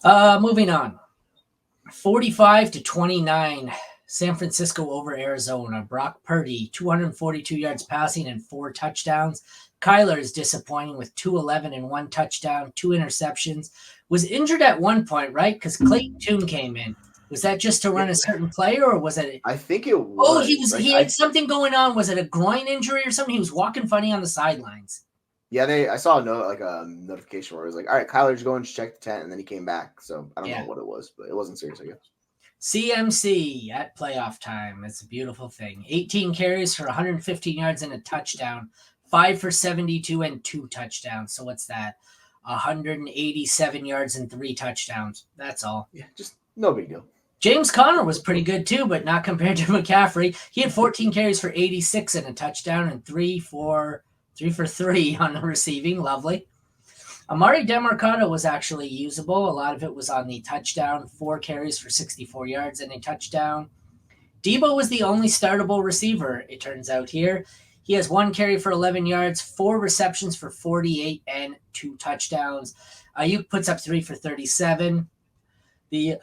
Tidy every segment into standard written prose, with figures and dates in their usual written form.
Moving on. 45-29. San Francisco over Arizona. Brock Purdy, 242 yards passing and 4 touchdowns. Kyler is disappointing with 211 and 1 touchdown, 2 interceptions. Was injured at one point, right? Because Clayton Tune came in. Was that just to run a certain play, or was it? I think it Oh, was. Like, he had something going on. Was it a groin injury or something? He was walking funny on the sidelines. Yeah, I saw a notification where it was like, all right, Kyler's going to check the tent, and then he came back. So I don't know what it was, but it wasn't serious, I guess. CMC at playoff time. It's a beautiful thing. 18 carries for 115 yards and a touchdown. 5 for 72 and 2 touchdowns. So what's that? 187 yards and 3 touchdowns. That's all. Yeah, just no big deal. James Conner was pretty good too, but not compared to McCaffrey. He had 14 carries for 86 and a touchdown and 3 for 3 on the receiving. Lovely. Amari Demarcado was actually usable. A lot of it was on the touchdown, 4 carries for 64 yards and a touchdown. Debo was the only startable receiver, it turns out here. He has 1 carry for 11 yards, 4 receptions for 48 and 2 touchdowns. Ayuk puts up 3 for 37. The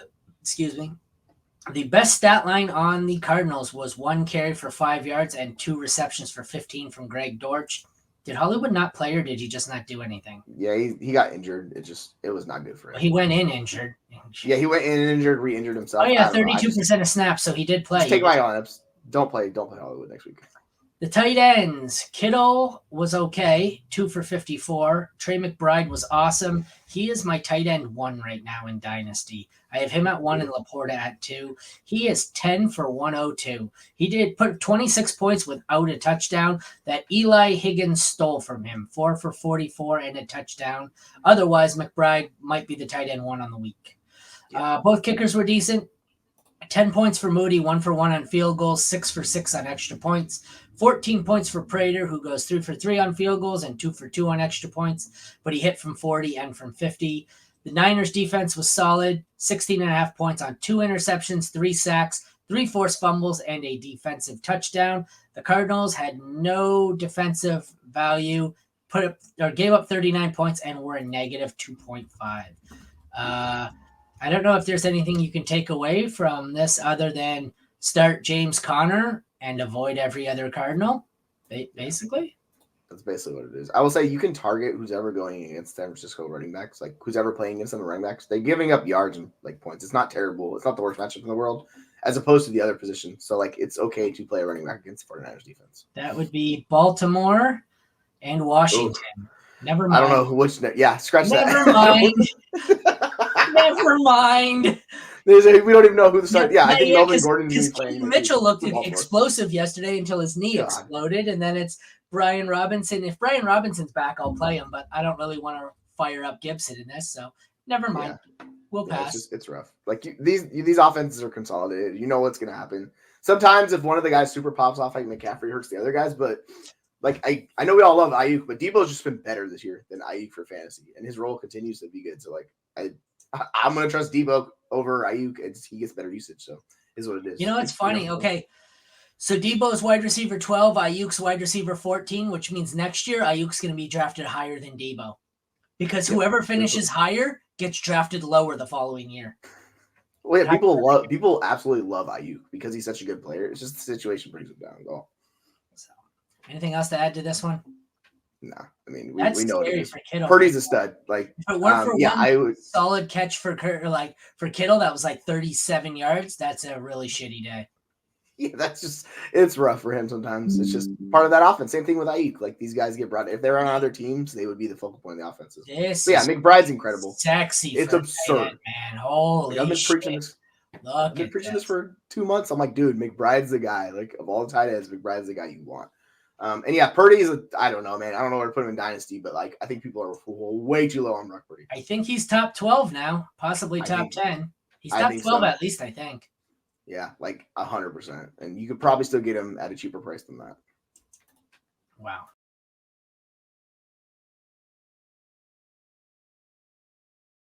best stat line on the Cardinals was 1 carry for 5 yards and 2 receptions for 15 from Greg Dortch. Did Hollywood not play, or did he just not do anything? Yeah, he got injured. It was not good for him. He went in injured. Yeah, he went in injured, re-injured himself. Oh yeah, 32% of snaps, so he did play. Just take my lineups. Don't play Hollywood next week. The tight ends. Kittle was okay, 2 for 54. Trey McBride was awesome. He is my tight end 1 right now in Dynasty. I have him at 1 and Laporta at 2. He is 10 for 102. He did put 26 points without a touchdown that Eli Higgins stole from him. 4 for 44 and a touchdown. Otherwise, McBride might be the tight end 1 on the week. Yeah. Both kickers were decent. 10 points for Moody, 1 for 1 on field goals, 6 for 6 on extra points. 14 points for Prater, who goes 3 for 3 on field goals and 2 for 2 on extra points, but he hit from 40 and from 50. The Niners defense was solid, 16.5 points on 2 interceptions, 3 sacks, 3 forced fumbles, and a defensive touchdown. The Cardinals had no defensive value, gave up 39 points and were a negative 2.5. I don't know if there's anything you can take away from this other than start James Conner and avoid every other Cardinal, basically. That's basically what it is. I will say you can target who's ever going against San Francisco running backs, like who's ever playing against them running backs. They're giving up yards and like points. It's not terrible. It's not the worst matchup in the world, as opposed to the other position. So like it's okay to play a running back against the 49ers defense. That would be Baltimore and Washington. Ooh. Never mind. I don't know which. Yeah, scratch that. Never mind. Never mind. We don't even know who the start. Yeah, I think Melvin Gordon is playing. Mitchell looked explosive yesterday until his knee exploded, and then it's Brian Robinson. If Brian Robinson's back, I'll play him, but I don't really want to fire up Gibson in this, so never mind. Yeah. We'll pass. It's rough. Like these offenses are consolidated. You know what's going to happen. Sometimes if one of the guys super pops off, like McCaffrey hurts the other guys, but like I know we all love Ayuk, but Debo's just been better this year than Ayuk for fantasy, and his role continues to be good. So like I'm going to trust Debo over Ayuk, and he gets better usage. So is what it is. You know, it's funny. Okay. So Debo's wide receiver 12, Ayuk's wide receiver 14, which means next year Ayuk's going to be drafted higher than Debo. Because whoever finishes higher gets drafted lower the following year. Well, yeah, people absolutely love Ayuk because he's such a good player. It's just the situation brings him down, though. So, anything else to add to this one? No, I mean we know it is. Kittle. Purdy's a stud. Like, I would solid catch for Kittle. That was like 37 yards. That's a really shitty day. Yeah, it's rough for him sometimes. It's just part of that offense. Same thing with Ayuk. Like these guys get brought. If they're on other teams, they would be the focal point of the offenses. McBride's incredible. Sexy. It's absurd, man. Holy I've been preaching this. I've been preaching this for 2 months. I'm like, dude, McBride's the guy. Like of all the tight ends, McBride's the guy you want. And yeah, Purdy is I don't know, man. I don't know where to put him in Dynasty, but like I think people are way too low on Brock Purdy. I think he's top 12 now, possibly top 10. He's top 12 at least, I think. Yeah, like 100%. And you could probably still get him at a cheaper price than that. Wow.